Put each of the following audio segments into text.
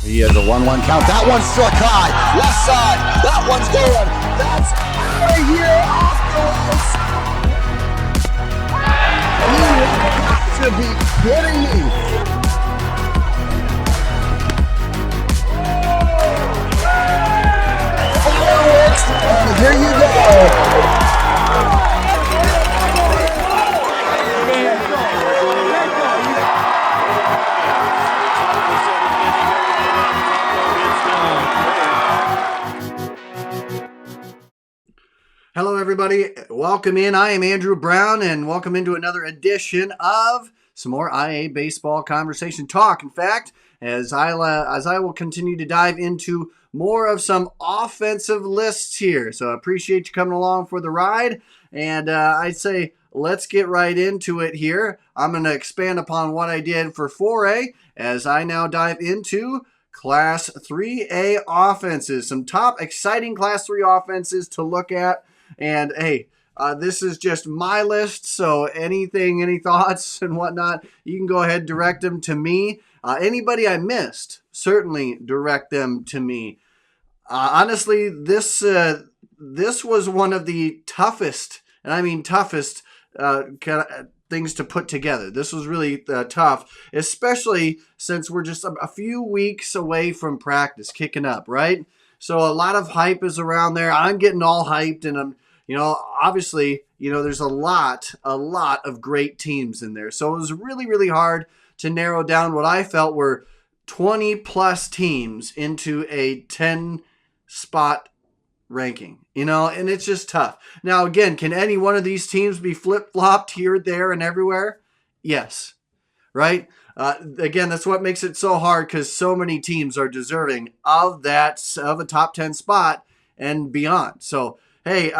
He has a 1-1 count. That one's struck high. Left side. That one's going. That's out of here off the ropes. You have to be kidding me. Fireworks. Here you go. Hello, everybody. Welcome in. I am Andrew Brown, and welcome into another edition of some more IA baseball conversation talk. In fact, as I will continue to dive into more of some offensive lists here. So I appreciate you coming along for the ride, and I'd say let's get right into it here. I'm going to expand upon what I did for 4A as I now dive into Class 3A offenses. Some top exciting Class 3 offenses to look at. And hey, this is just my list, so any thoughts and whatnot, you can go ahead and direct them to me. Anybody I missed, certainly direct them to me. Honestly, this was one of the toughest, and I mean toughest, things to put together. This was really tough, especially since we're just a few weeks away from practice kicking up, right? So a lot of hype is around there. I'm getting all hyped, and I'm, obviously, there's a lot of great teams in there. So it was really, really hard to narrow down what I felt were 20 plus teams into a 10 spot ranking, and it's just tough. Now, again, can any one of these teams be flip-flopped here, there, and everywhere? Yes. Right? Again, that's what makes it so hard, because so many teams are deserving of a top 10 spot and beyond. So, hey,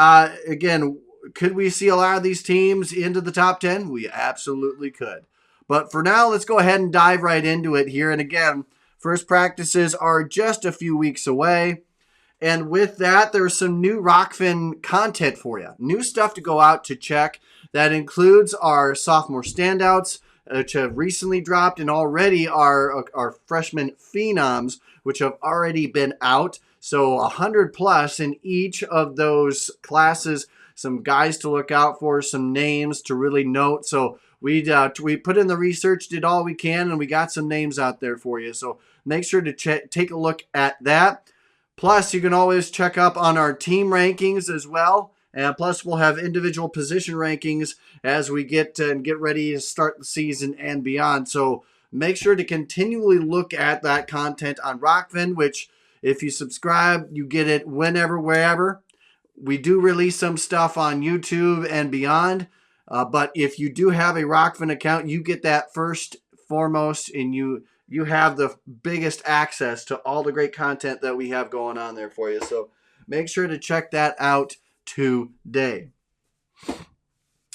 again, could we see a lot of these teams into the top 10? We absolutely could. But for now, let's go ahead and dive right into it here. And again, first practices are just a few weeks away. And with that, there's some new Rockfin content for you. New stuff to go out to check. That includes our sophomore standouts, which have recently dropped, and already our freshman phenoms, which have already been out. So 100 plus in each of those classes. Some guys to look out for, some names to really note. So we put in the research, did all we can, and we got some names out there for you. So make sure to take a look at that. Plus, you can always check up on our team rankings as well. And plus, we'll have individual position rankings as we get ready to start the season and beyond. So make sure to continually look at that content on Rockfin, which if you subscribe, you get it whenever, wherever. We do release some stuff on YouTube and beyond. But if you do have a Rockfin account, you get that first, foremost, and you have the biggest access to all the great content that we have going on there for you. So make sure to check that out today.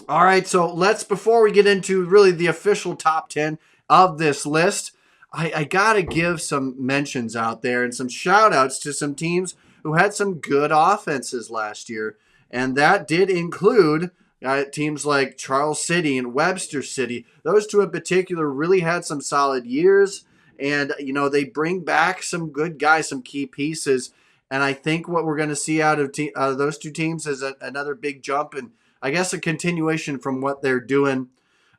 All right, so before we get into really the official top 10 of this list, I got to give some mentions out there and some shout outs to some teams who had some good offenses last year. And that did include teams like Charles City and Webster City. Those two in particular really had some solid years. And, they bring back some good guys, some key pieces. And I think what we're going to see out of those two teams is another big jump, and I guess a continuation from what they're doing.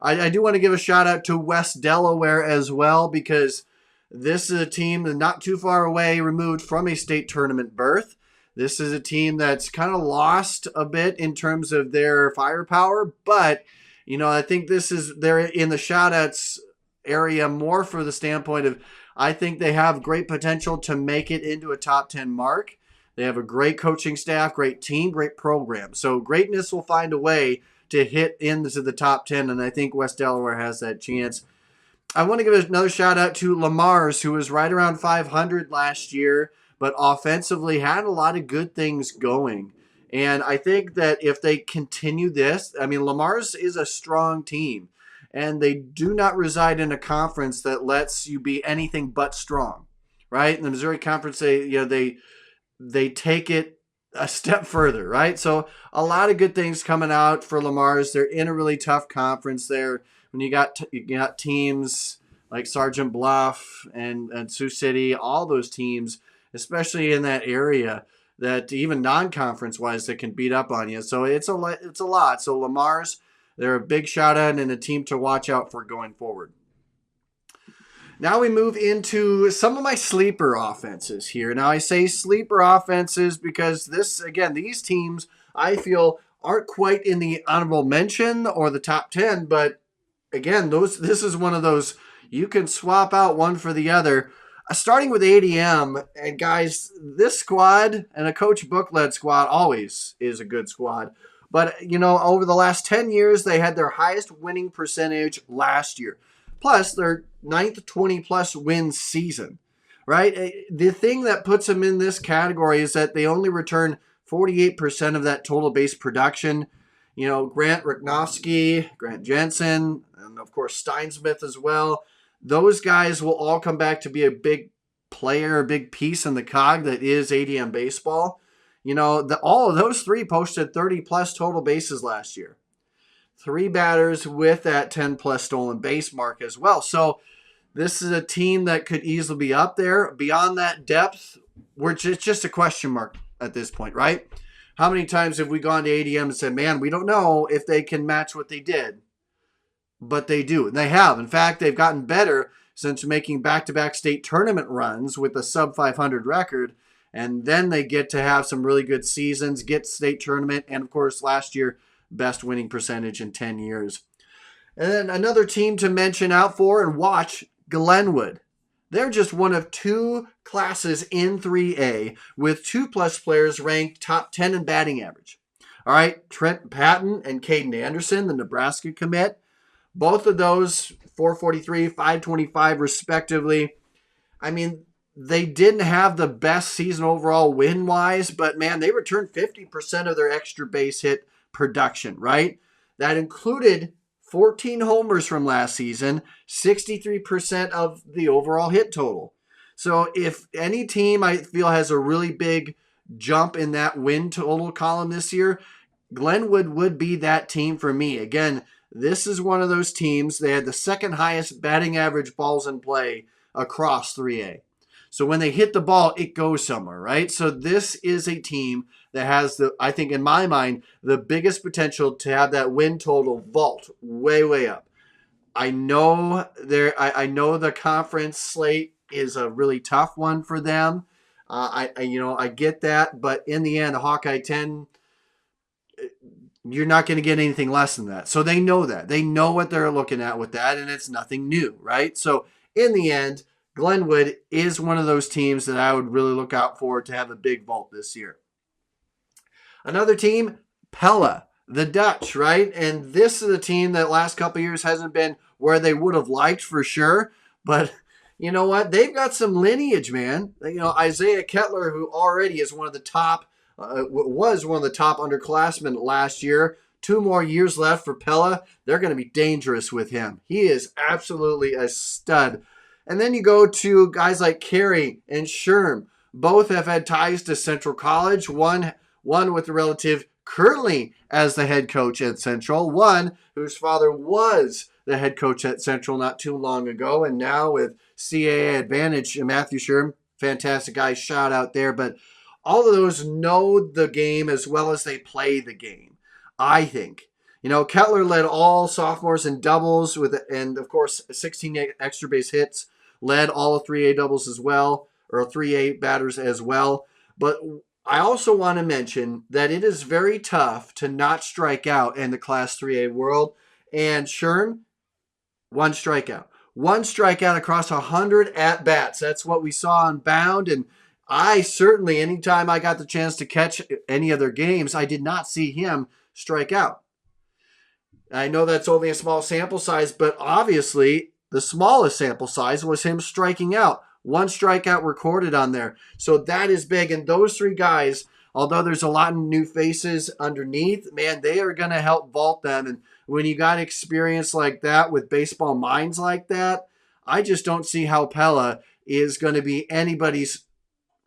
I do want to give a shout out to West Delaware as well, because this is a team that's not too far away removed from a state tournament berth. This is a team that's kind of lost a bit in terms of their firepower, but I think they're in the shout outs area more for the standpoint of I think they have great potential to make it into a top 10 mark. They have a great coaching staff, great team, great program. So greatness will find a way to hit into the top 10, and I think West Delaware has that chance. I want to give another shout out to Lamar's, who was right around 500 last year, but offensively had a lot of good things going. And I think that if they continue this, Lamar's is a strong team, and they do not reside in a conference that lets you be anything but strong, right? In the Missouri Conference, they take it a step further, right? So a lot of good things coming out for Lamar's. They're in a really tough conference there. When you got teams like Sergeant Bluff and Sioux City, all those teams, especially in that area, that even non-conference wise that can beat up on you. So it's a lot. So Lamar's, they're a big shout out and a team to watch out for going forward. Now we move into some of my sleeper offenses here. Now I say sleeper offenses because these teams I feel aren't quite in the honorable mention or the top 10, but again, this is one of those you can swap out one for the other. Starting with ADM, and guys, this squad and a Coach Book-led squad always is a good squad. But, over the last 10 years, they had their highest winning percentage last year. Plus, their 9th 20-plus win season, right? The thing that puts them in this category is that they only return 48% of that total base production. Grant Ryknowski, Grant Jensen, and of course Steinsmith as well. Those guys will all come back to be a big player, a big piece in the cog that is ADM baseball. All of those three posted 30-plus total bases last year. 3 batters with that 10-plus stolen base mark as well. So this is a team that could easily be up there. Beyond that depth, it's just a question mark at this point, right? How many times have we gone to ADM and said, man, we don't know if they can match what they did? But they do. And they have. In fact, they've gotten better since making back-to-back state tournament runs with a sub-500 record. And then they get to have some really good seasons, get state tournament, and of course, last year, best winning percentage in 10 years. And then another team to mention out for and watch, Glenwood. They're just one of 2 classes in 3A with 2-plus players ranked top 10 in batting average. All right, Trent Patton and Caden Anderson, the Nebraska commit. Both of those, 443, 525 respectively. I mean, they didn't have the best season overall win-wise, but man, they returned 50% of their extra base hit production, right? That included 14 homers from last season, 63% of the overall hit total. So if any team I feel has a really big jump in that win total column this year, Glenwood would be that team for me. Again, this is one of those teams. They had the second highest batting average balls in play across 3A. So when they hit the ball, it goes somewhere, right? So this is a team that has I think in my mind, the biggest potential to have that win total vault way, way up. I know I know the conference slate is a really tough one for them. I get that, but in the end, the Hawkeye 10, you're not going to get anything less than that. So they know that. They know what they're looking at with that, and it's nothing new, right? So in the end, Glenwood is one of those teams that I would really look out for to have a big vault this year. Another team, Pella, the Dutch, right? And this is a team that last couple of years hasn't been where they would have liked for sure. But you know what? They've got some lineage, man. Isaiah Kettler, who already is one of the top, was one of the top underclassmen last year. 2 more years left for Pella. They're going to be dangerous with him. He is absolutely a stud. And then you go to guys like Carey and Sherm. Both have had ties to Central College. One with a relative currently as the head coach at Central. One whose father was the head coach at Central not too long ago. And now with CAA Advantage, Matthew Sherm, fantastic guy, shout out there. But all of those know the game as well as they play the game, I think. Kettler led all sophomores in doubles and of course 16 extra base hits, led all of 3A doubles as well, or 3A batters as well. But I also want to mention that it is very tough to not strike out in the Class 3A world. And Sherm, 1 strikeout. 1 strikeout across 100 at-bats. That's what we saw on Bound. And I certainly, anytime I got the chance to catch any of their games, I did not see him strike out. I know that's only a small sample size, but obviously the smallest sample size was him striking out. 1 strikeout recorded on there. So that is big. And those 3 guys, although there's a lot of new faces underneath, man, they are going to help vault them. And when you got experience like that with baseball minds like that, I just don't see how Pella is going to be anybody's,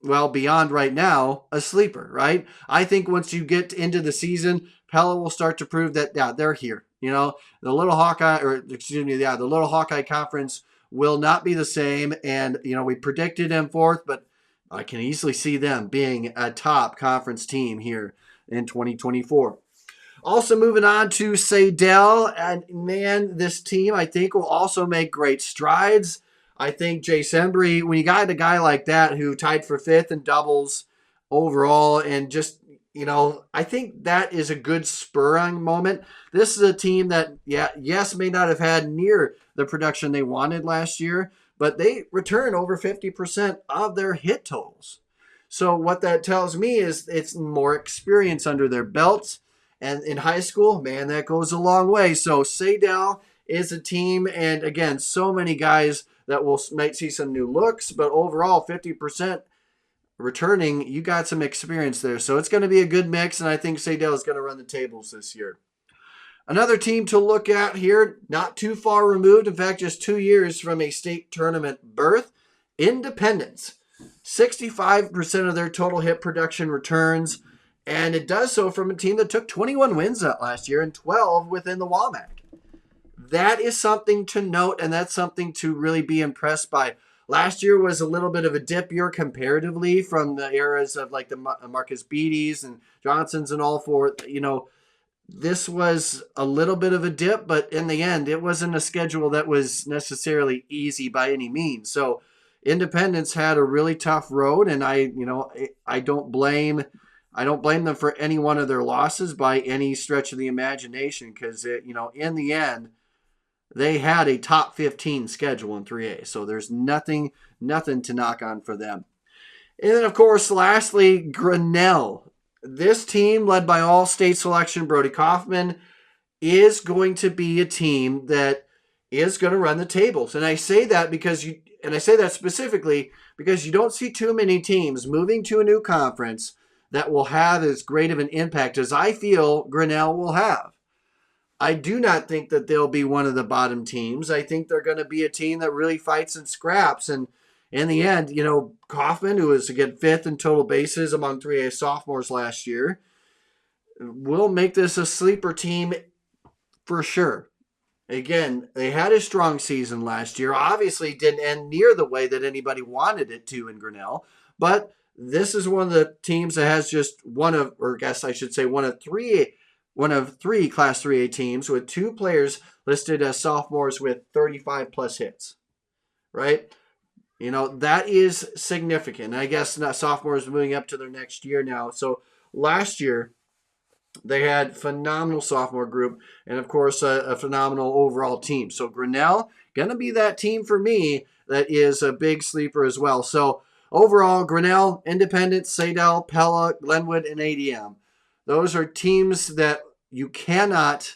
well, beyond right now, a sleeper, right? I think once you get into the season, Pella will start to prove that, yeah, they're here. The Little Hawkeye, the Little Hawkeye Conference will not be the same. And, we predicted them fourth, but I can easily see them being a top conference team here in 2024. Also moving on to Sadell, and man, this team I think will also make great strides. I think Jace Embry, when you got a guy like that who tied for fifth in doubles overall, and just, I think that is a good spurring moment. This is a team that, may not have had near the production they wanted last year, but they return over 50% of their hit totals. So what that tells me is it's more experience under their belts. And in high school, man, that goes a long way. So Sadell is a team, and again, so many guys that might see some new looks, but overall 50% returning, you got some experience there. So it's going to be a good mix, and I think Sadell is going to run the tables this year. Another team to look at here, not too far removed, in fact, just 2 years from a state tournament berth, Independence. 65% of their total hit production returns, and it does so from a team that took 21 wins out last year and 12 within the WAMAC. That is something to note, and that's something to really be impressed by. Last year was a little bit of a dip year comparatively from the eras of like the Marcus Beattys and Johnsons and all four. This was a little bit of a dip, but in the end, it wasn't a schedule that was necessarily easy by any means. So Independence had a really tough road, and I don't blame them for any one of their losses by any stretch of the imagination, because in the end, they had a top 15 schedule in 3A. So there's nothing to knock on for them. And then, of course, lastly, Grinnell. This team, led by all-state selection Brody Kaufman, is going to be a team that is going to run the tables. And I say that specifically because you don't see too many teams moving to a new conference that will have as great of an impact as I feel Grinnell will have. I do not think that they'll be one of the bottom teams. I think they're going to be a team that really fights and scraps. And in the end, Kaufman, who was, again, fifth in total bases among 3A sophomores last year, will make this a sleeper team for sure. Again, they had a strong season last year. Obviously, didn't end near the way that anybody wanted it to in Grinnell, but this is one of the teams that has just one of three Class 3A teams with two players listed as sophomores with 35 plus hits, right? That is significant. I guess not sophomores moving up to their next year now. So last year, they had phenomenal sophomore group and, of course, a phenomenal overall team. So Grinnell, going to be that team for me that is a big sleeper as well. So overall, Grinnell, Independence, Sadell, Pella, Glenwood, and ADM. Those are teams that you cannot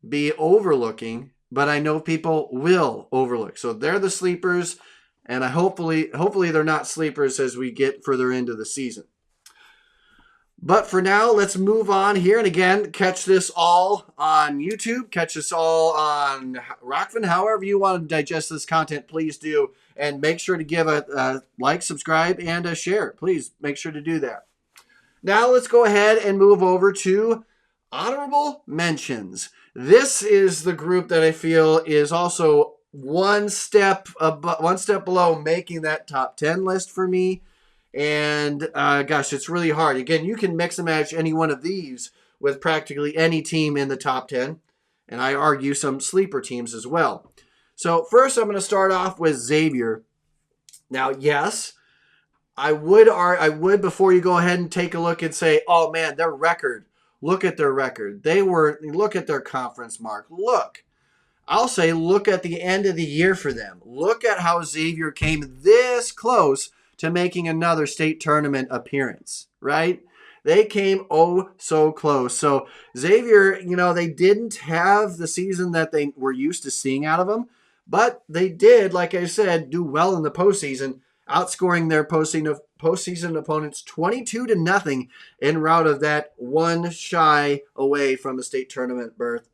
be overlooking, but I know people will overlook. So they're the sleepers, and hopefully they're not sleepers as we get further into the season. But for now, let's move on here. And again, catch this all on YouTube. Catch this all on Rockfin. However you want to digest this content, please do. And make sure to give a like, subscribe, and a share. Please make sure to do that. Now let's go ahead and move over to honorable mentions. This is the group that I feel is also one step below making that top 10 list for me. And it's really hard. Again, you can mix and match any one of these with practically any team in the top 10. And I argue some sleeper teams as well. So first, I'm going to start off with Xavier. Now, yes, I would before you go ahead and take a look and say, oh man, their record. Look at their record. Look at their conference mark. I'll say look at the end of the year for them. Look at how Xavier came this close to making another state tournament appearance, right? They came so close. So Xavier, they didn't have the season that they were used to seeing out of them, but they did, like I said, do well in the postseason, outscoring their postseason opponents 22-0 en route of that one shy away from a state tournament berth.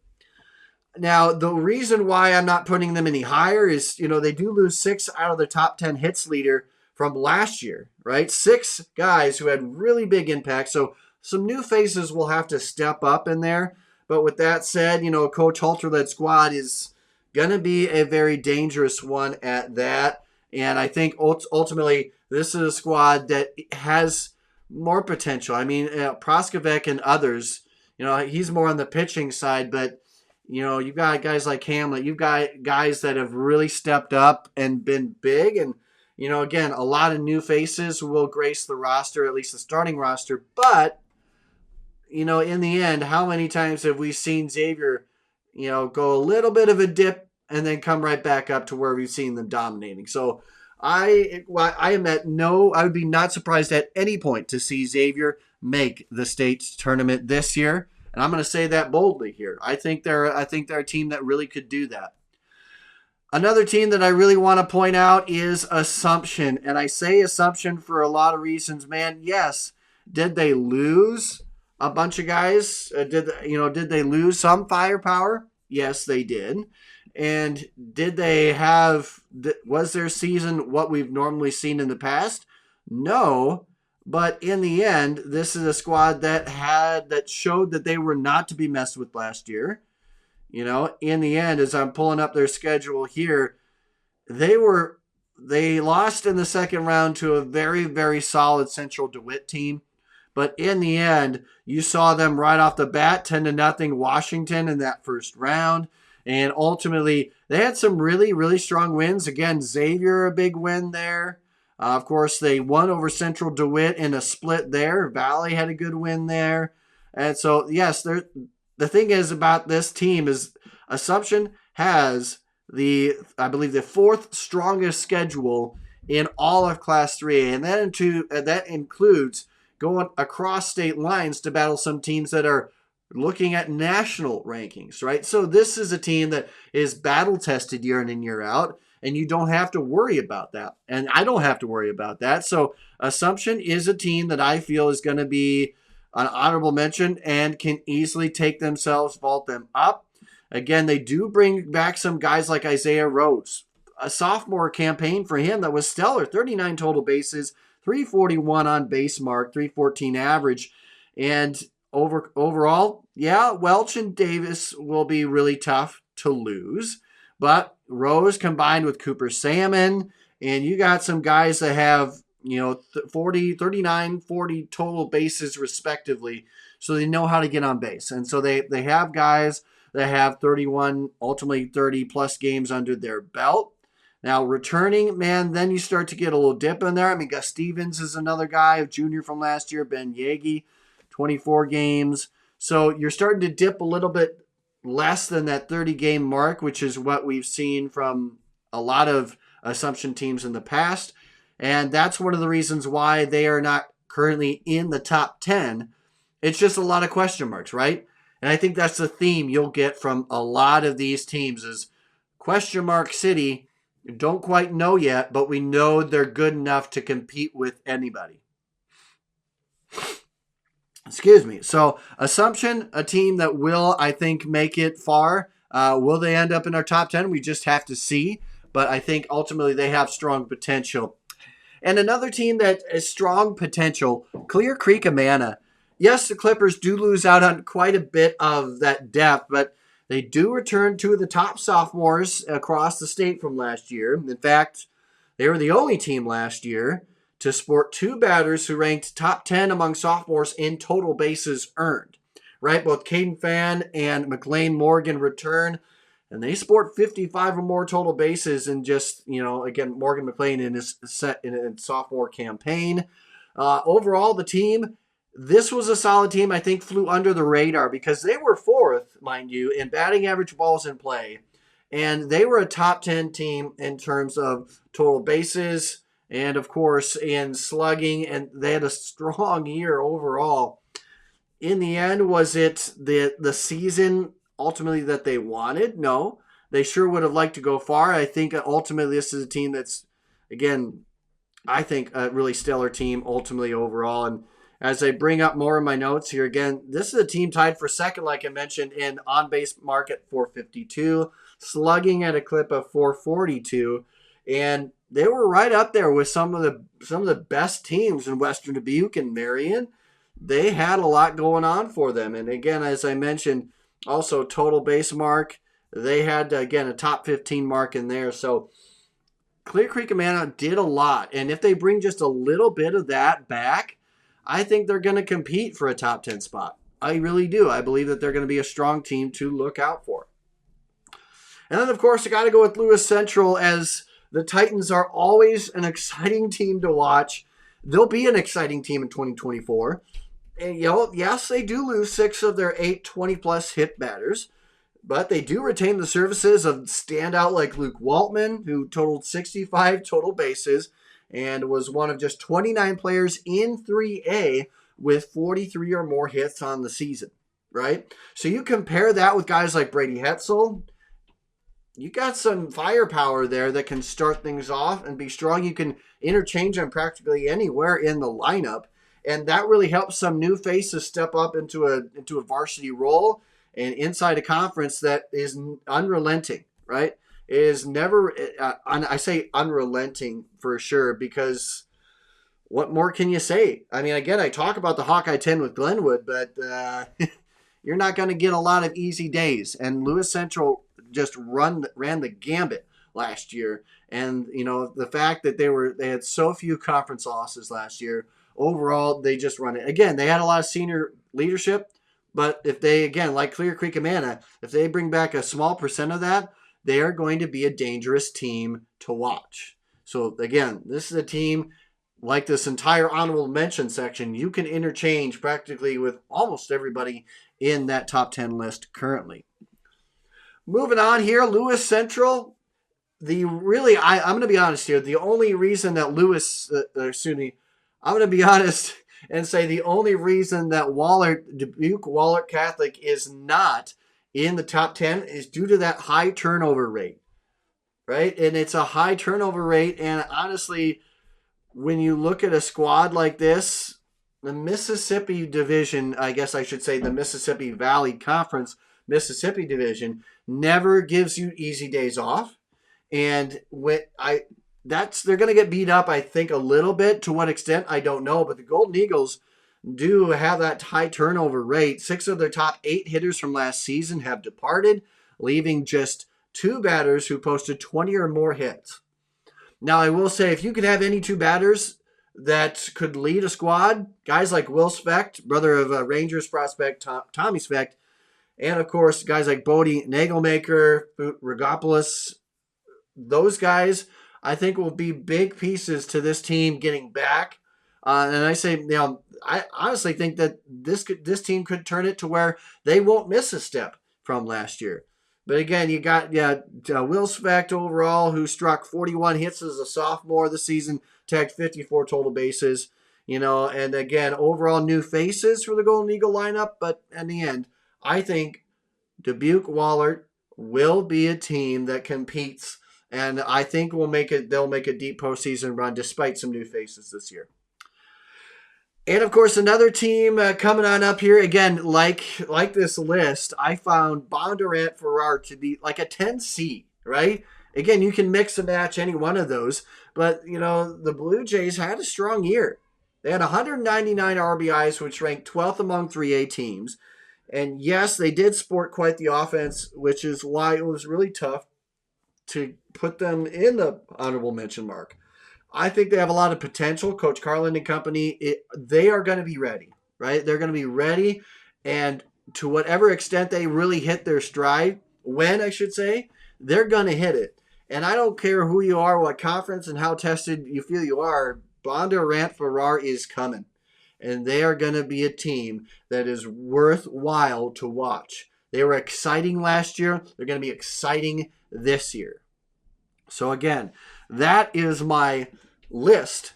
Now, the reason why I'm not putting them any higher is, they do lose 6 out of the top 10 hits leader from last year, right? 6 guys who had really big impact. So some new faces will have to step up in there. But with that said, Coach Halter-led squad is going to be a very dangerous one at that. And I think ultimately this is a squad that has more potential. I mean, Proskovic and others, he's more on the pitching side, but you've got guys like Hamlet. You've got guys that have really stepped up and been big. And, again, a lot of new faces will grace the roster, at least the starting roster. But, in the end, how many times have we seen Xavier, go a little bit of a dip and then come right back up to where we've seen them dominating? So I would be not surprised at any point to see Xavier make the state tournament this year. And I'm going to say that boldly here. I think they're a team that really could do that. Another team that I really want to point out is Assumption. And I say Assumption for a lot of reasons, man. Yes, did they lose a bunch of guys? Did they lose some firepower? Yes, they did. And did they was their season what we've normally seen in the past? No. But in the end, this is a squad that showed that they were not to be messed with last year. In the end, as I'm pulling up their schedule here, they lost in the second round to a very, very solid Central DeWitt team. But in the end, you saw them right off the bat, 10-0 Washington in that first round. And ultimately, they had some really, really strong wins. Again, Xavier, a big win there. Of course, they won over Central DeWitt in a split there. Valley had a good win there. And so, yes, the thing is about this team is Assumption has I believe the fourth strongest schedule in all of Class 3. And that includes going across state lines to battle some teams that are looking at national rankings, right? So this is a team that is battle-tested year in and year out. And you don't have to worry about that. And I don't have to worry about that. So Assumption is a team that I feel is going to be an honorable mention and can easily vault them up. Again, they do bring back some guys like Isaiah Rhodes. A sophomore campaign for him that was stellar. 39 total bases, 341 on base mark, 314 average. And overall, Welch and Davis will be really tough to lose. But Rose combined with Cooper Salmon, and you got some guys that have, 39, 40 total bases respectively, so they know how to get on base. And so they have guys that have 31, ultimately 30-plus games under their belt. Now, returning, man, then you start to get a little dip in there. I mean, Gus Stevens is another guy, a junior from last year. Ben Yagi, 24 games. So you're starting to dip a little bit less than that 30-game mark, which is what we've seen from a lot of Assumption teams in the past. And that's one of the reasons why they are not currently in the top 10. It's just a lot of question marks, right? And I think that's the theme you'll get from a lot of these teams is question mark city. Don't quite know yet, but we know they're good enough to compete with anybody. Excuse me. So Assumption, a team that will, I think, make it far. Will they end up in our top 10? We just have to see. But I think ultimately they have strong potential. And another team that is strong potential, Clear Creek Amana. Yes, the Clippers do lose out on quite a bit of that depth, but they do return two of the top sophomores across the state from last year. In fact, they were the only team last year to sport two batters who ranked top 10 among sophomores in total bases earned. Right? Both Caden Fan and McLean Morgan return, and they sport 55 or more total bases in just, again, Morgan McLean in his sophomore campaign. Overall, the team, this was a solid team. I think flew under the radar because they were fourth, mind you, in batting average, balls in play. And they were a top 10 team in terms of total bases and, of course, in slugging. And they had a strong year overall. In the end, was it the season ultimately that they wanted? No. They sure would have liked to go far. I think ultimately this is a team that's, again, I think a really stellar team ultimately overall. And as I bring up more in my notes here, again, this is a team tied for second, like I mentioned, in on-base mark at 452, slugging at a clip of 442. And they were right up there with some of the best teams in Western Dubuque and Marion. They had a lot going on for them. And again, as I mentioned, also total base mark, they had, again, a top 15 mark in there. So Clear Creek Amana did a lot. And if they bring just a little bit of that back, I think they're going to compete for a top 10 spot. I really do. I believe that they're going to be a strong team to look out for. And then, of course, I got to go with Lewis Central, as the Titans are always an exciting team to watch. They'll be an exciting team in 2024. And, yes, they do lose 6 of their 8 20-plus hit batters, but they do retain the services of standout like Luke Waltman, who totaled 65 total bases and was one of just 29 players in 3A with 43 or more hits on the season, right? So you compare that with guys like Brady Hetzel, you got some firepower there that can start things off and be strong. You can interchange them practically anywhere in the lineup, and that really helps some new faces step up into a varsity role and inside a conference that is unrelenting, right? It is never, I say unrelenting for sure, because what more can you say? I mean, again, I talk about the Hawkeye 10 with Glenwood, but you're not going to get a lot of easy days. And Lewis Central just ran the gambit last year. And, the fact that they had so few conference losses last year, overall, they just run it. Again, they had a lot of senior leadership, but if they, again, like Clear Creek Amana, if they bring back a small percent of that, they are going to be a dangerous team to watch. So, again, this is a team, like this entire honorable mention section, you can interchange practically with almost everybody in that top 10 list currently. Moving on here, Lewis Central. I'm going to be honest here. The only reason that I'm going to be honest and say the only reason that Dubuque Wahlert Catholic is not in the top 10 is due to that high turnover rate, right? And it's a high turnover rate. And honestly, when you look at a squad like this, the Mississippi division, I guess I should say the Mississippi Valley Conference Mississippi division, never gives you easy days off. And they're going to get beat up, I think, a little bit. To what extent, I don't know. But the Golden Eagles do have that high turnover rate. 6 of their top 8 hitters from last season have departed, leaving just 2 batters who posted 20 or more hits. Now, I will say, if you could have any 2 batters that could lead a squad, guys like Will Specht, brother of Rangers prospect Tommy Specht, and, of course, guys like Bodie Nagelmaker, Rogopoulos, those guys, I think, will be big pieces to this team getting back. And I say, I honestly think that this team could turn it to where they won't miss a step from last year. But again, you got Will Specht overall, who struck 41 hits as a sophomore this season, tagged 54 total bases. And again, overall new faces for the Golden Eagle lineup. But in the end, I think Dubuque Wahlert will be a team that competes, and I think they'll make a deep postseason run despite some new faces this year. And, of course, another team coming on up here, again, like this list, I found Bondurant Farrar to be like a 10C, right? Again, you can mix and match any one of those, but, the Blue Jays had a strong year. They had 199 RBIs, which ranked 12th among 3A teams. And, yes, they did sport quite the offense, which is why it was really tough to put them in the honorable mention mark. I think they have a lot of potential. Coach Carlin and company, they are going to be ready, right? They're going to be ready, and to whatever extent they really hit their stride, they're going to hit it. And I don't care who you are, what conference, and how tested you feel you are, Bondurant Farrar is coming. And they are going to be a team that is worthwhile to watch. They were exciting last year. They're going to be exciting this year. So again, that is my list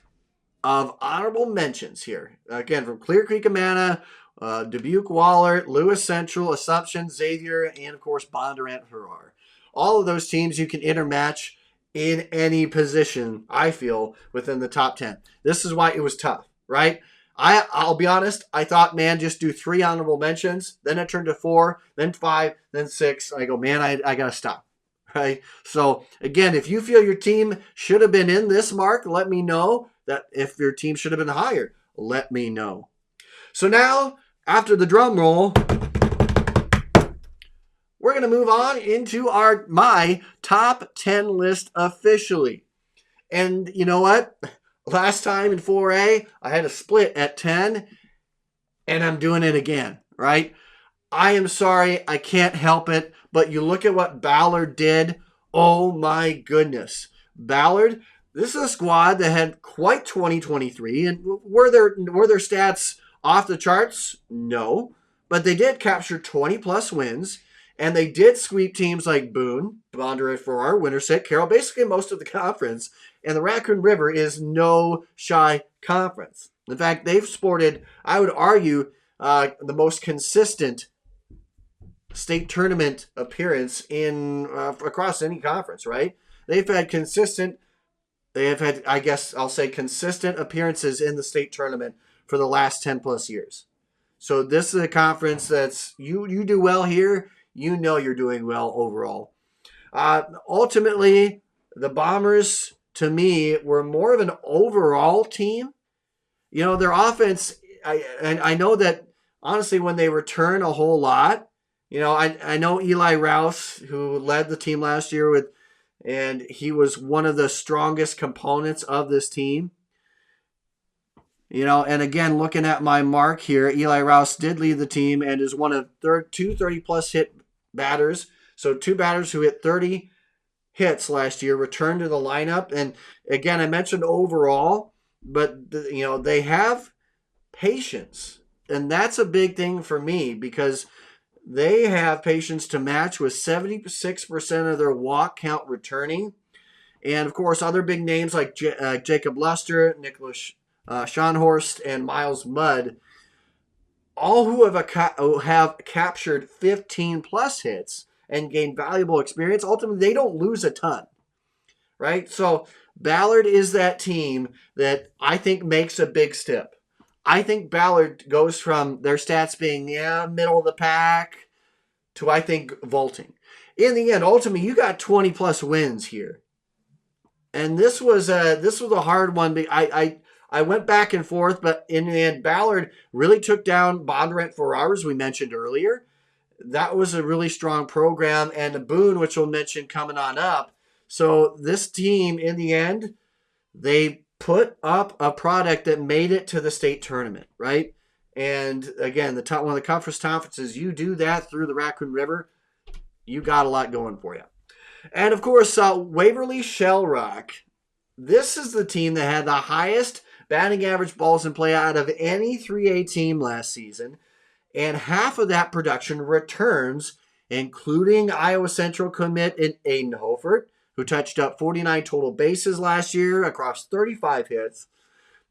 of honorable mentions here. Again, from Clear Creek Amana, Dubuque Wahlert, Lewis Central, Assumption, Xavier, and of course Bondurant Farrar. All of those teams you can intermatch in any position, I feel, within the top 10. This is why it was tough, right? I'll be honest, I thought, just do 3 honorable mentions. Then it turned to 4, then 5, then 6. I go, I got to stop. Right? So, again, if you feel your team should have been in this mark, let me know. That if your team should have been higher, let me know. So now, after the drum roll, we're going to move on into my top 10 list officially. And you know what? Last time in 4A, I had a split at 10, and I'm doing it again, right? I am sorry, I can't help it, but you look at what Ballard did. Oh my goodness. Ballard, this is a squad that had quite 2023, and were their stats off the charts? No, but they did capture 20 plus wins, and they did sweep teams like Boone, Bondurant, Farrar, Winterset, Carroll, basically most of the conference. And the Raccoon River is no shy conference. In fact, they've sported, I would argue, the most consistent state tournament appearance in across any conference, right? They've had consistent appearances in the state tournament for the last 10 plus years. So this is a conference that's, you do well here, you know you're doing well overall. Ultimately, the Bombers, to me, were more of an overall team. You know, their offense, I know that, honestly, when they return a whole lot, you know, I know Eli Rouse, who led the team last year and he was one of the strongest components of this team. You know, and again, looking at my mark here, Eli Rouse did lead the team and is one of two 30-plus hit batters. So 2 batters who hit 30 hits last year returned to the lineup. And again, I mentioned overall, but you know, they have patience, and that's a big thing for me because they have patience to match with 76% of their walk count returning. And of course, other big names like Jacob Luster, Nicholas Schonhorst, and Miles Mudd, all who have captured 15 plus hits and gain valuable experience. Ultimately, they don't lose a ton, right? So Ballard is that team that I think makes a big step. I think Ballard goes from their stats being middle of the pack to, I think, vaulting. In the end, ultimately, you got 20 plus wins here, and this was a hard one. I went back and forth, but in the end, Ballard really took down Bondurant Farrar, as we mentioned earlier. That was a really strong program, and the Boone, which we'll mention coming on up. So this team, in the end, they put up a product that made it to the state tournament, right? And again, one of the conferences, you do that through the Raccoon River, you got a lot going for you. And of course, Waverly Shell Rock. This is the team that had the highest batting average balls in play out of any 3A team last season. And half of that production returns, including Iowa Central commit in Aiden Hofert, who touched up 49 total bases last year across 35 hits.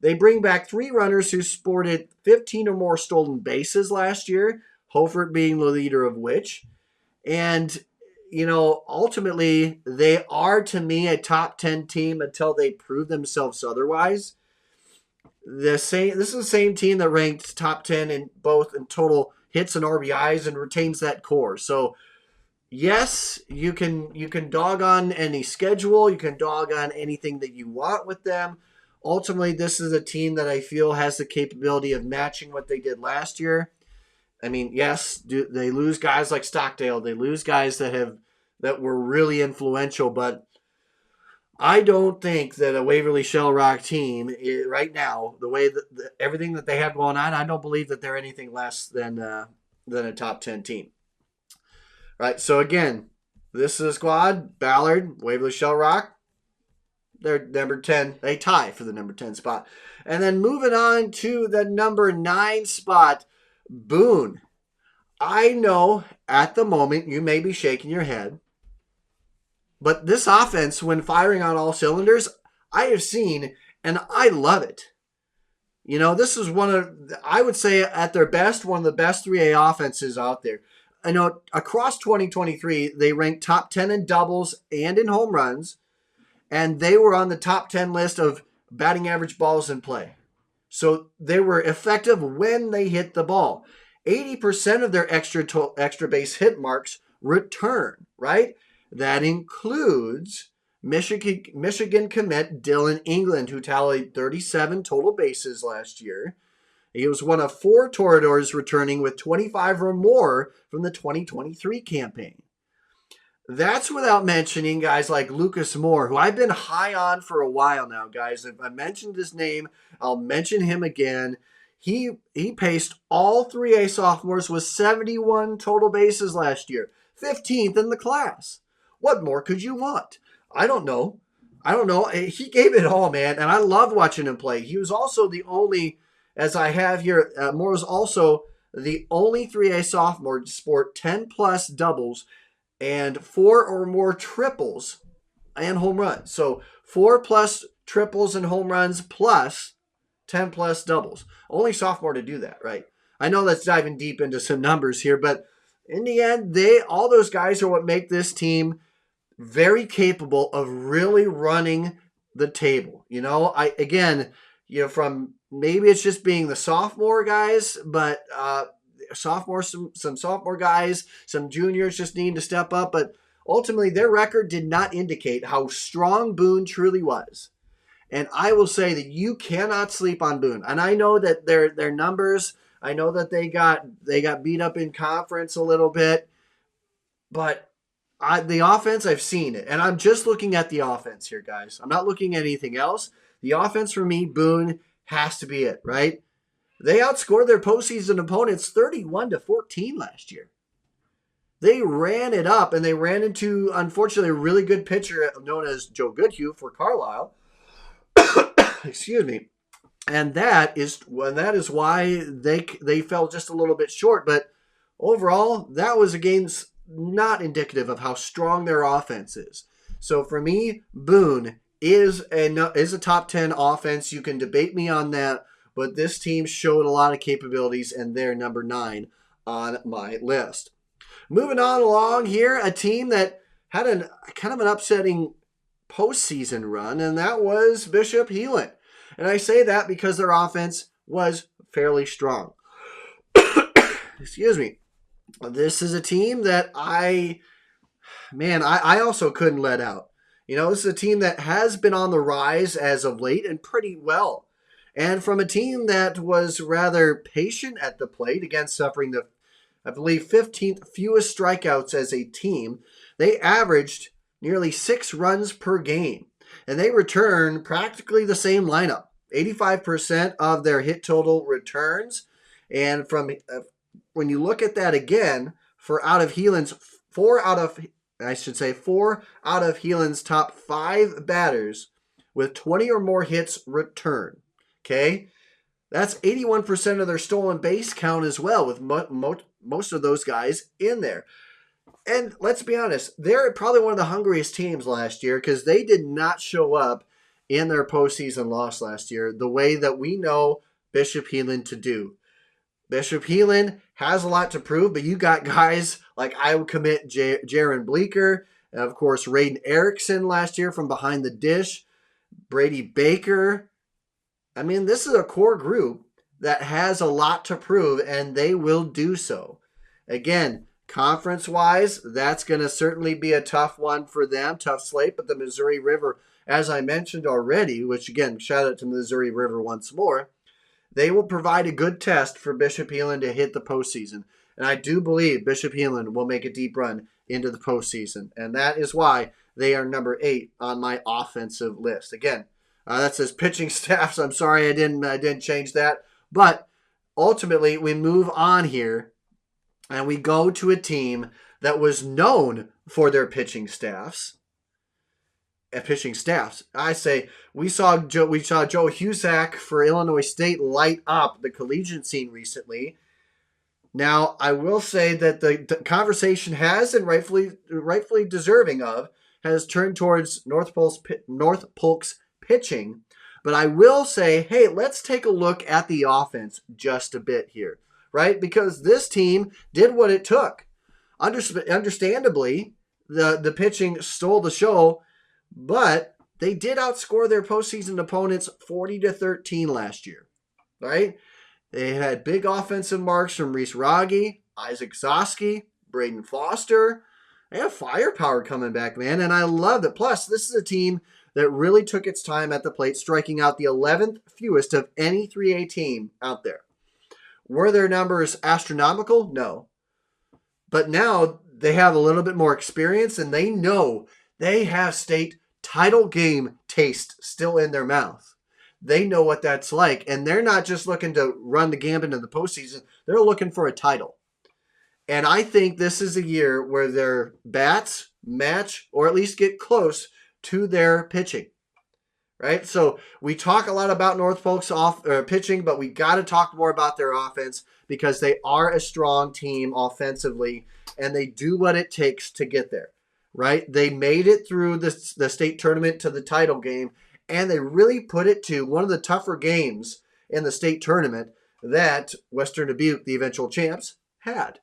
They bring back 3 runners who sported 15 or more stolen bases last year, Hofert being the leader of which. And, you know, ultimately, they are, to me, a top 10 team until they prove themselves otherwise. This is the same team that ranked top 10 in total hits and RBIs and retains that core. So, yes, you can dog on any schedule. You can dog on anything that you want with them. Ultimately, this is a team that I feel has the capability of matching what they did last year. I mean, yes, they lose guys like Stockdale. They lose guys that were really influential, but I don't think that a Waverly Shell Rock team right now, the way that everything that they have going on, I don't believe that they're anything less than a top 10 team. Right. So again, this is a squad: Ballard, Waverly Shell Rock. They're number 10. They tie for the number 10 spot. And then moving on to the number 9 spot, Boone. I know at the moment you may be shaking your head, but this offense, when firing on all cylinders, I have seen, and I love it. You know, this is I would say at their best, one of the best 3A offenses out there. I know across 2023, they ranked top 10 in doubles and in home runs, and they were on the top 10 list of batting average balls in play. So they were effective when they hit the ball. 80% of their extra base hit marks return, right? That includes Michigan commit Dylan England, who tallied 37 total bases last year. He was one of 4 Toreadors returning with 25 or more from the 2023 campaign. That's without mentioning guys like Lucas Moore, who I've been high on for a while now, guys. If I mentioned his name, I'll mention him again. He paced all 3A sophomores with 71 total bases last year, 15th in the class. What more could you want? I don't know. I don't know. He gave it all, man, and I loved watching him play. He was also the only, as I have here, Moore was also the only 3A sophomore to sport 10 plus doubles and 4 or more triples and home runs. So 4 plus triples and home runs plus 10 plus doubles. Only sophomore to do that, right? I know that's diving deep into some numbers here, but in the end, all those guys are what make this team very capable of really running the table. From maybe it's just being the sophomore guys, but sophomores, some sophomore guys, some juniors just need to step up. But ultimately, their record did not indicate how strong Boone truly was. And I will say that you cannot sleep on Boone. And I know that their numbers, I know that they got beat up in conference a little bit, but the offense, I've seen it. And I'm just looking at the offense here, guys. I'm not looking at anything else. The offense for me, Boone has to be it, right? They outscored their postseason opponents 31-14 last year. They ran it up, and they ran into, unfortunately, a really good pitcher known as Joe Goodhue for Carlisle. Excuse me. And that is why they fell just a little bit short. But overall, that was a game not indicative of how strong their offense is. So for me, Boone is a top 10 offense. You can debate me on that, but this team showed a lot of capabilities, and they're number 9 on my list. Moving on along here, a team that had kind of an upsetting postseason run, and that was Bishop Heelan. And I say that because their offense was fairly strong. Excuse me. This is a team that I also couldn't let out. This is a team that has been on the rise as of late and pretty well. And from a team that was rather patient at the plate, again suffering the, I believe, 15th fewest strikeouts as a team, they averaged nearly 6 runs per game. And they return practically the same lineup. 85% of their hit total returns. And when you look at that again, 4 out of Heelan's top 5 batters with 20 or more hits return. Okay? That's 81% of their stolen base count as well, with most of those guys in there. And let's be honest, they're probably one of the hungriest teams last year because they did not show up in their postseason loss last year the way that we know Bishop Heelan to do. Bishop Heelan has a lot to prove, but you got guys like I would commit Jaron Bleeker, and of course Raiden Erickson last year from behind the dish, Brady Baker. I mean, this is a core group that has a lot to prove, and they will do so. Again, conference-wise, that's going to certainly be a tough one for them, tough slate, but the Missouri River, as I mentioned already, which again, shout out to Missouri River once more, they will provide a good test for Bishop Heelan to hit the postseason. And I do believe Bishop Heelan will make a deep run into the postseason. And that is why they are number 8 on my offensive list. Again, that says pitching staffs. I'm sorry I didn't change that. But ultimately, we move on here and we go to a team that was known for their pitching staffs. I say we saw Joe Husak for Illinois State light up the collegiate scene recently. Now, I will say that the conversation has, and rightfully deserving of, has turned towards North Polk's pitching. But I will say, hey, let's take a look at the offense just a bit here, right? Because this team did what it took. Understandably, the pitching stole the show, but they did outscore their postseason opponents 40-13 last year, right? They had big offensive marks from Reese Rogge, Isaac Zosky, Braden Foster. They have firepower coming back, man, and I love it. Plus, this is a team that really took its time at the plate, striking out the 11th fewest of any 3A team out there. Were their numbers astronomical? No. But now they have a little bit more experience, and they know they have state title game taste still in their mouth. They know what that's like, and they're not just looking to run the gambit in the postseason. They're looking for a title. And I think this is a year where their bats match or at least get close to their pitching. Right? So we talk a lot about North Polk's pitching, but we got to talk more about their offense because they are a strong team offensively, and they do what it takes to get there. Right? They made it through the state tournament to the title game, and they really put it to one of the tougher games in the state tournament that Western Dubuque, the eventual champs, had.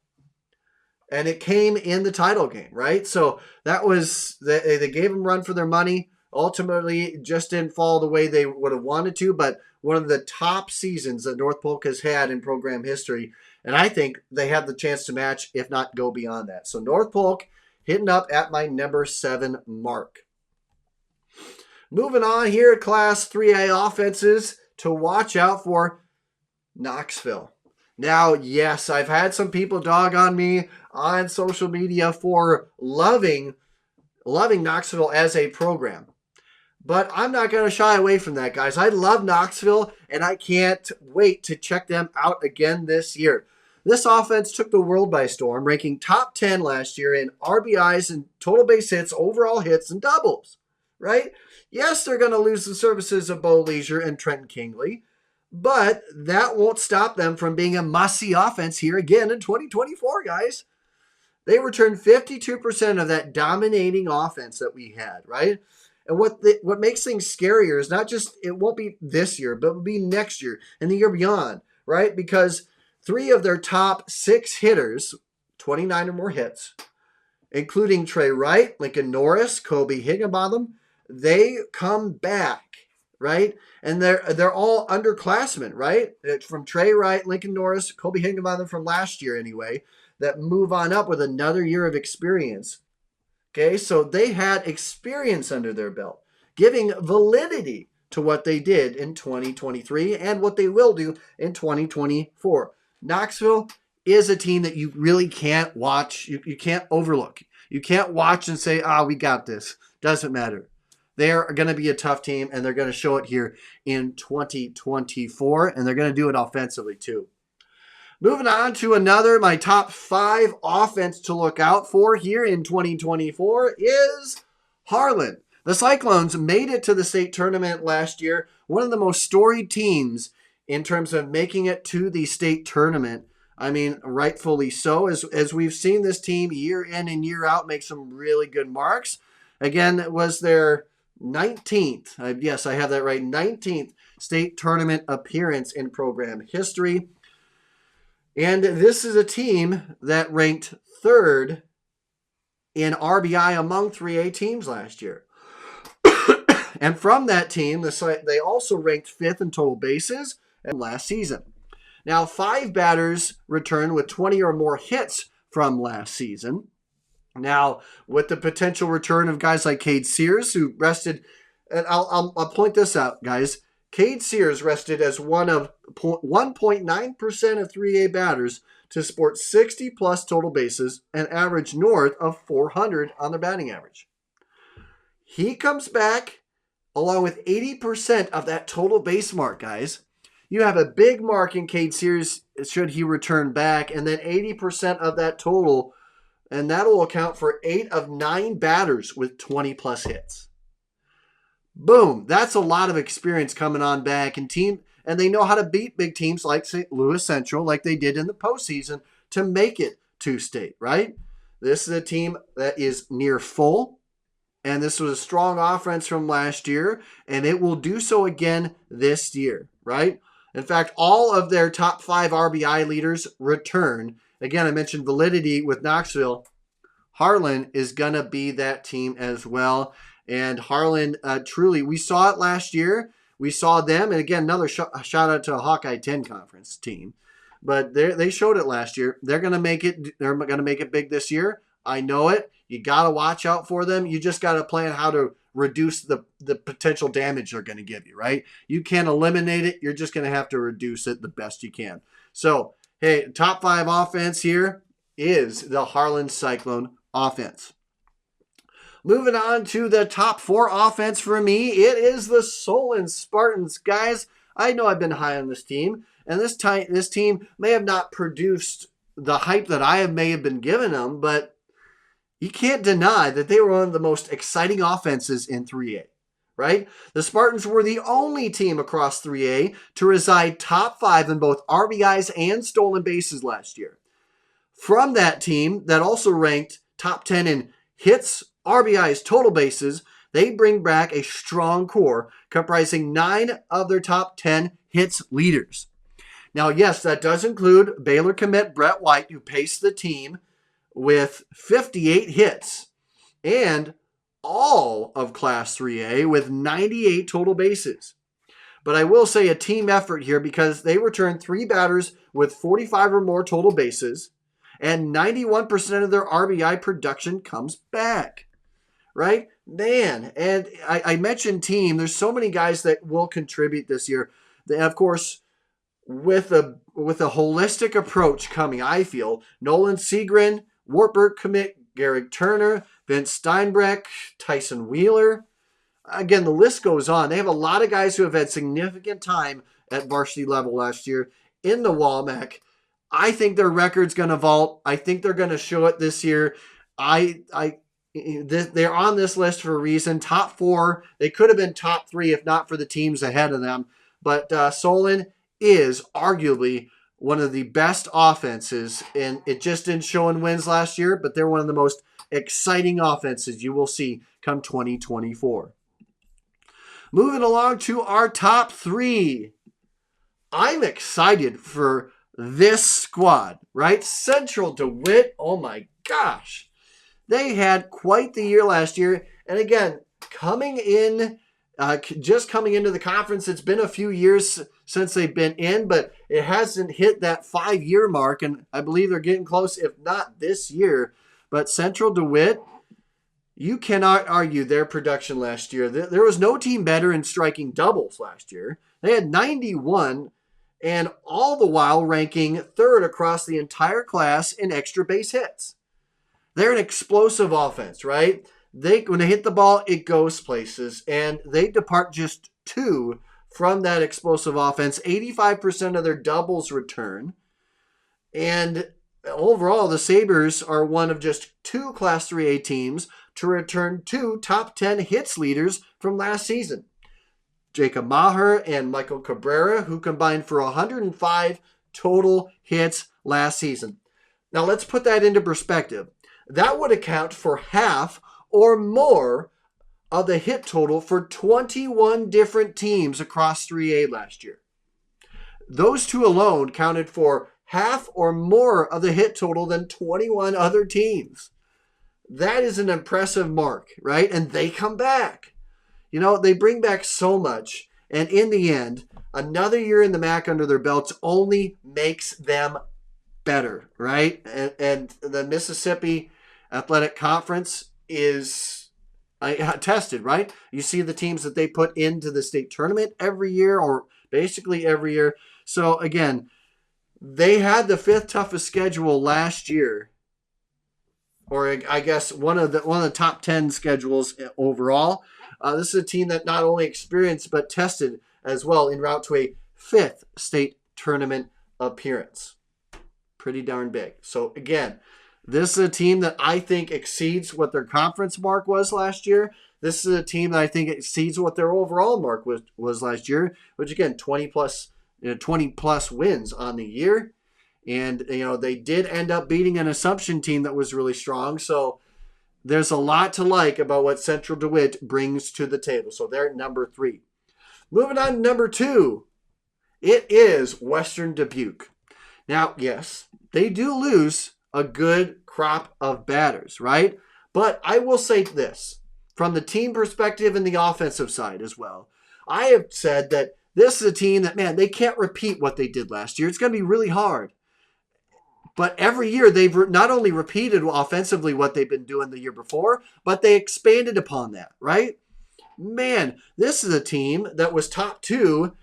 And it came in the title game, right? So that was, they gave them run for their money. Ultimately, it just didn't fall the way they would have wanted to, but one of the top seasons that North Polk has had in program history. And I think they have the chance to match, if not go beyond that. So North Polk hitting up at my number 7 mark. Moving on here, Class 3A offenses to watch out for. Knoxville. Now, yes, I've had some people dog on me on social media for loving Knoxville as a program. But I'm not going to shy away from that, guys. I love Knoxville, and I can't wait to check them out again this year. This offense took the world by storm, ranking top 10 last year in RBIs and total base hits, overall hits, and doubles, right? Yes, they're going to lose the services of Bo Leisure and Trenton Kingley, but that won't stop them from being a must-see offense here again in 2024, guys. They returned 52% of that dominating offense that we had, right? And what makes things scarier is not just it won't be this year, but it will be next year and the year beyond, right? Because 3 of their top 6 hitters, 29 or more hits, including Trey Wright, Lincoln Norris, Kobe Higginbotham, they come back, right? And they're all underclassmen, right? From Trey Wright, Lincoln Norris, Kobe Higginbotham from last year anyway, that move on up with another year of experience. Okay, so they had experience under their belt, giving validity to what they did in 2023 and what they will do in 2024. Knoxville is a team that you really can't watch. You can't overlook. You can't watch and say, we got this. Doesn't matter. They're going to be a tough team, and they're going to show it here in 2024, and they're going to do it offensively too. Moving on to my top 5 offense to look out for here in 2024 is Harlan. The Cyclones made it to the state tournament last year, one of the most storied teams in terms of making it to the state tournament. I mean, rightfully so, as we've seen this team year in and year out make some really good marks. Again, it was their 19th, yes, I have that right, 19th state tournament appearance in program history. And this is a team that ranked 3rd in RBI among 3A teams last year. And from that team, they also ranked 5th in total bases last season. Now, 5 batters returned with 20 or more hits from last season. Now, with the potential return of guys like Cade Sears, who rested, and I'll point this out, guys. Cade Sears rested as one of 1.9% of 3A batters to sport 60-plus total bases and average north of 400 on their batting average. He comes back along with 80% of that total base mark, guys. You have a big mark in Cade Sears should he return back, and then 80% of that total, and that will account for 8 of 9 batters with 20-plus hits. Boom. That's a lot of experience coming on back, and they know how to beat big teams like St. Louis Central, like they did in the postseason, to make it to state, right? This is a team that is near full, and this was a strong offense from last year, and it will do so again this year, right? In fact, all of their top 5 RBI leaders return. Again, I mentioned validity with Knoxville. Harlan is going to be that team as well. And Harlan, truly, we saw it last year. We saw them. And again, another shout out to a Hawkeye 10 conference team. But they showed it last year. They're going to make it. They're going to make it big this year. I know it. You got to watch out for them. You just got to plan how to reduce the potential damage they're going to give you, right? You can't eliminate it. You're just going to have to reduce it the best you can. So, hey, top 5 offense here is the Harlan Cyclone offense. Moving on to the top 4 offense for me, it is the Solon Spartans. Guys, I know I've been high on this team, and this team may have not produced the hype that may have been given them, but you can't deny that they were one of the most exciting offenses in 3A, right? The Spartans were the only team across 3A to reside top 5 in both RBIs and stolen bases last year. From that team that also ranked top 10 in hits, RBIs, total bases, they bring back a strong core comprising 9 of their top 10 hits leaders. Now, yes, that does include Baylor commit Brett White, who paced the team with 58 hits, and all of Class 3A with 98 total bases. But I will say a team effort here because they returned 3 batters with 45 or more total bases, and 91% of their RBI production comes back. Right? Man, and I mentioned team. There's so many guys that will contribute this year. Of course, with a holistic approach coming, I feel, Nolan Segrin, Wartburg commit Garrick Turner, Vince Steinbreck, Tyson Wheeler. Again, the list goes on. They have a lot of guys who have had significant time at varsity level last year in the WAMAC. I think their record's going to vault. I think they're going to show it this year. They're on this list for a reason. Top 4. They could have been top 3 if not for the teams ahead of them. But Solon is arguably one of the best offenses, and it just didn't show in wins last year, but they're one of the most exciting offenses you will see come 2024. Moving along to our top 3. I'm excited for this squad, right? Central DeWitt, oh my gosh. They had quite the year last year. And again, coming into the conference, it's been a few years since they've been in, but it hasn't hit that 5-year mark. And I believe they're getting close, if not this year. But Central DeWitt, you cannot argue their production last year. There was no team better in striking doubles last year. They had 91, and all the while ranking 3rd across the entire class in extra base hits. They're an explosive offense, right? When they hit the ball, it goes places, and they depart just 2 from that explosive offense. 85% of their doubles return, and overall, the Sabres are one of just 2 Class 3A teams to return 2 top 10 hits leaders from last season. Jacob Maher and Michael Cabrera, who combined for 105 total hits last season. Now, let's put that into perspective. That would account for half or more of the hit total for 21 different teams across 3A last year. Those 2 alone counted for half or more of the hit total than 21 other teams. That is an impressive mark, right? And they come back. You know, they bring back so much. And in the end, another year in the MAC under their belts only makes them better, right? And the Mississippi Athletic Conference is tested, right? You see the teams that they put into the state tournament every year, or basically every year. So again, they had the 5th toughest schedule last year, or I guess one of the top 10 schedules overall. This is a team that not only experienced but tested as well en route to a 5th state tournament appearance. Pretty darn big. So again, this is a team that I think exceeds what their conference mark was last year. This is a team that I think exceeds what their overall mark was last year, which again, 20 plus wins on the year. And, they did end up beating an Assumption team that was really strong. So there's a lot to like about what Central DeWitt brings to the table. So they're at number 3. Moving on to number 2, it is Western Dubuque. Now, yes, they do lose a good crop of batters, right? But I will say this, from the team perspective and the offensive side as well. I have said that this is a team that, man, they can't repeat what they did last year. It's going to be really hard. But every year they've not only repeated offensively what they've been doing the year before, but they expanded upon that, right? Man, this is a team that was top 2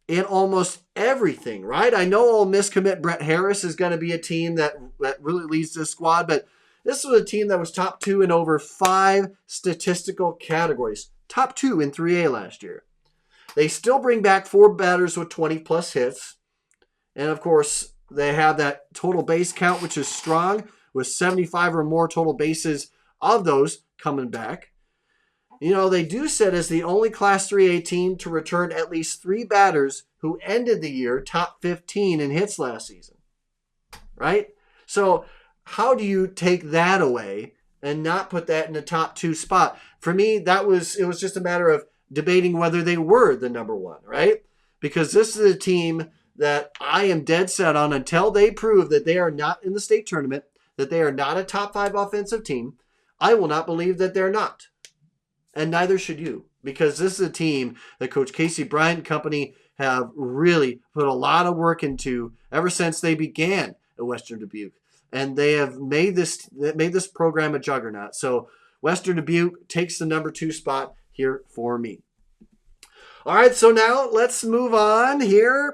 in almost everything, right? I know Ole Miss commit Brett Harris is going to be a team that really leads this squad, but this was a team that was top 2 in over 5 statistical categories. Top 2 in 3A last year. They still bring back 4 batters with 20-plus hits. And, of course, they have that total base count, which is strong, with 75 or more total bases of those coming back. You know, they do sit as the only Class 3A team to return at least 3 batters who ended the year top 15 in hits last season. Right? So how do you take that away and not put that in the top 2 spot? For me, it was just a matter of debating whether they were the number 1, right? Because this is a team that I am dead set on until they prove that they are not in the state tournament, that they are not a top 5 offensive team. I will not believe that they're not. And neither should you, because this is a team that Coach Casey Bryant and company have really put a lot of work into ever since they began at Western Dubuque. And they have made this program a juggernaut. So Western Dubuque takes the number 2 spot here for me. All right, so now let's move on here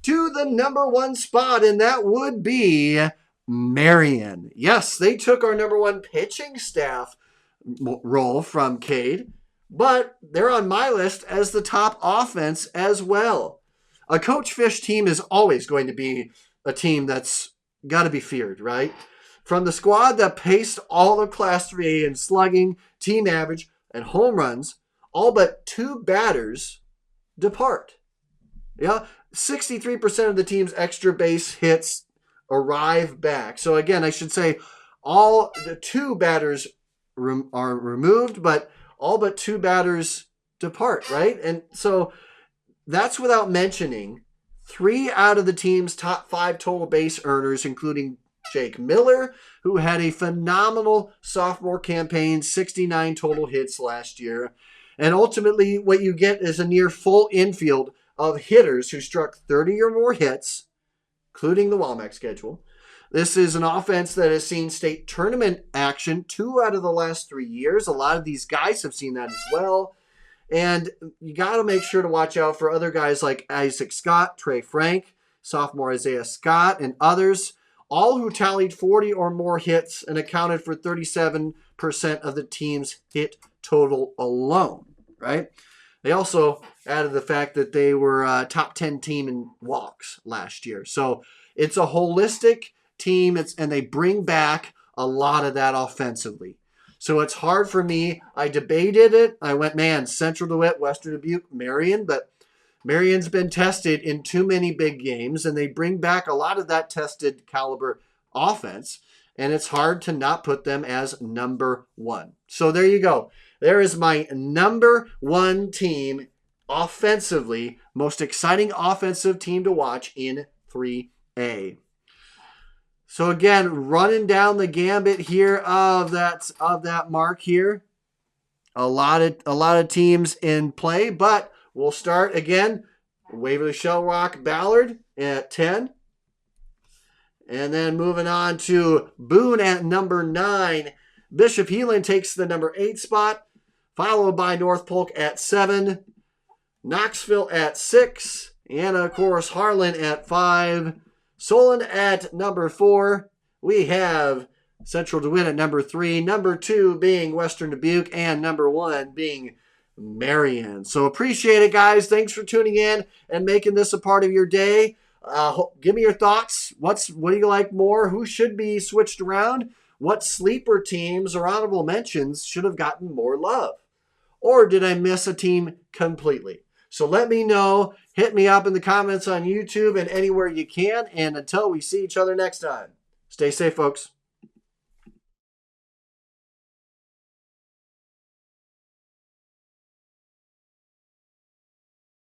to the number 1 spot, and that would be Marion. Yes, they took our number 1 pitching staff role from Cade, but they're on my list as the top offense as well. A Coach Fish team is always going to be a team that's got to be feared, right? From the squad that paced all of Class 3A in slugging, team average, and home runs, all but 2 batters depart. Yeah, 63% of the team's extra base hits arrive back. So again, I should say all the 2 batters are removed, but all but 2 batters depart, right? And so that's without mentioning 3 out of the team's top 5 total base earners, including Jake Miller, who had a phenomenal sophomore campaign, 69 total hits last year. And ultimately, what you get is a near full infield of hitters who struck 30 or more hits, including the WAMAC schedule. This is an offense that has seen state tournament action 2 out of the last 3 years. A lot of these guys have seen that as well. And you got to make sure to watch out for other guys like Isaac Scott, Trey Frank, sophomore Isaiah Scott, and others, all who tallied 40 or more hits and accounted for 37% of the team's hit total alone, right? They also added the fact that they were a top 10 team in walks last year. So it's a holistic team, and they bring back a lot of that offensively. So it's hard for me. I debated it. I went, man, Central DeWitt, Western Dubuque, Marion, but Marion's been tested in too many big games, and they bring back a lot of that tested caliber offense, and it's hard to not put them as number 1. So there you go. There is my number 1 team offensively, most exciting offensive team to watch in 3A. So again, running down the gambit here of that mark here. A lot of teams in play, but we'll start again. Waverly Shell Rock Ballard at 10. And then moving on to Boone at number 9. Bishop Heelan takes the number 8 spot, followed by North Polk at 7. Knoxville at 6. And of course, Harlan at 5. Solon at number 4. We have Central DeWitt at number 3. Number 2 being Western Dubuque, and number 1 being Marion. So appreciate it, guys. Thanks for tuning in and making this a part of your day. Give me your thoughts. What do you like more? Who should be switched around? What sleeper teams or honorable mentions should have gotten more love? Or did I miss a team completely? So let me know. Hit me up in the comments on YouTube and anywhere you can. And until we see each other next time, stay safe, folks.